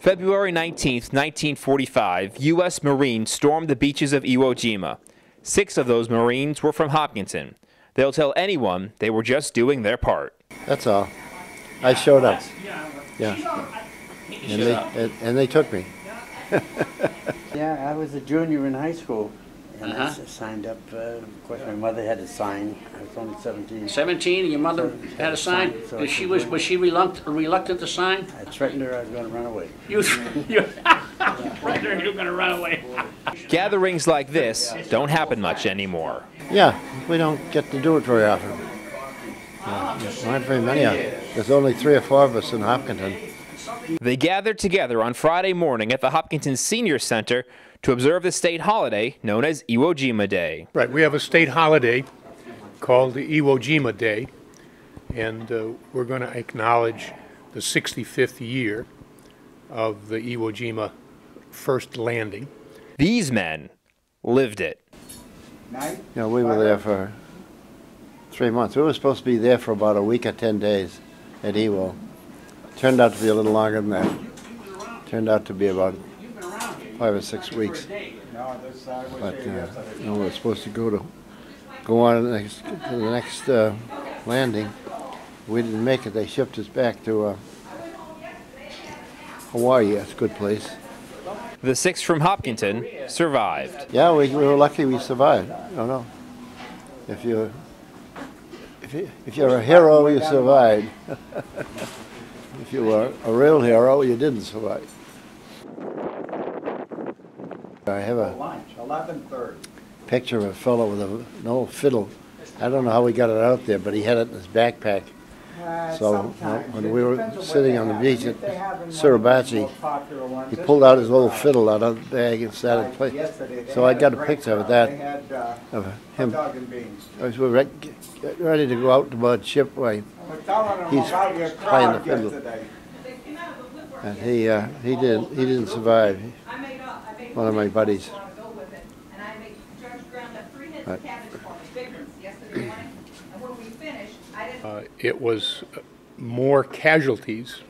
February 19, 1945, U.S. Marines stormed the beaches of Iwo Jima. 6 of those Marines were from Hopkinton. They'll tell anyone they were just doing their part. That's all. I showed up. Yeah. And they took me. Yeah, I was a junior in high school, and I signed up. Of course, my mother had to sign. I was only 17. 17, and your mother had to sign? So was she reluctant to sign? I threatened her I was going to run away. You threatened her you were going to run away. Gatherings like this don't happen much anymore. Yeah, we don't get to do it very often. There aren't very many of them. There's only 3 or 4 of us in Hopkinton. They gathered together on Friday morning at the Hopkinton Senior Center to observe the state holiday known as Iwo Jima Day. Right, we have a state holiday called the Iwo Jima Day, and we're going to acknowledge the 65th year of the Iwo Jima first landing. These men lived it. We were there for 3 months. We were supposed to be there for about a week or 10 days at Iwo. Turned out to be a little longer than that. Turned out to be about 5 or 6 weeks. But we were supposed to go on to the next landing. We didn't make it. They shipped us back to Hawaii. That's a good place. The 6 from Hopkinton survived. Yeah, we were lucky we survived. I don't know. If you're a hero, you survived. If you were a real hero, you didn't survive. I have a picture of a fellow with an old fiddle. I don't know how he got it out there, but he had it in his backpack. So when we were sitting on the beach at Suribachi, he pulled out his old fiddle out of the bag and started playing. So I got a picture of that, of him. I was ready to go out to the ship while he's playing the fiddle. And he didn't survive. One of my buddies. But It was more casualties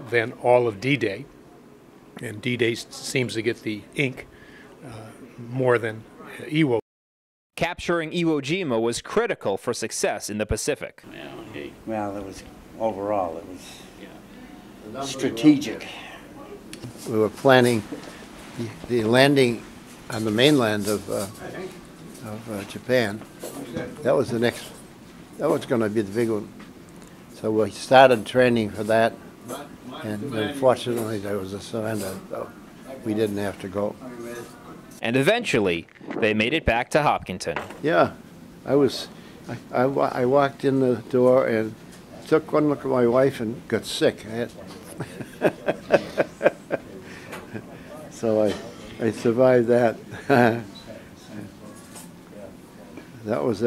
than all of D-Day, and D-Day seems to get the ink more than Iwo. Capturing Iwo Jima was critical for success in the Pacific. Well, it was overall, it was strategic. we were planning the landing on the mainland of Japan. That was going to be the big one. So we started training for that, and unfortunately there was a surrender, so we didn't have to go. And eventually, they made it back to Hopkinton. Yeah, I walked in the door and took one look at my wife and got sick. So I survived that. That was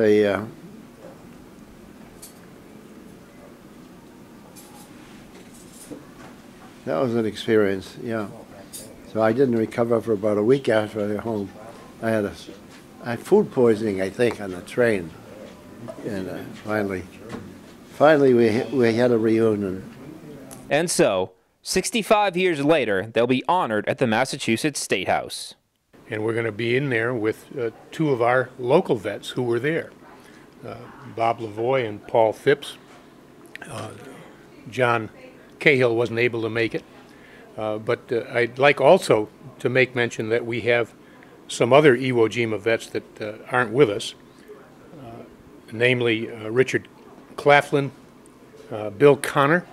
an experience, yeah. So I didn't recover for about a week after I got home. I had food poisoning, I think, on the train, and finally we had a reunion. And so, 65 years later, they'll be honored at the Massachusetts State House. And we're going to be in there with two of our local vets who were there, Bob Lavoie and Paul Phipps. John Cahill wasn't able to make it. But I'd like also to make mention that we have some other Iwo Jima vets that aren't with us, namely Richard Claflin, Bill Connor,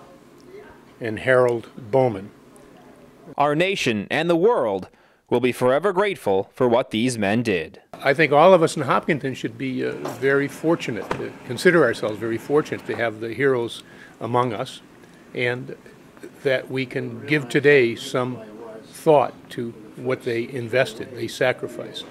and Harold Bowman. Our nation and the world will be forever grateful for what these men did. I think all of us in Hopkinton should be very fortunate, consider ourselves very fortunate to have the heroes among us, and that we can give today some thought to what they invested, they sacrificed.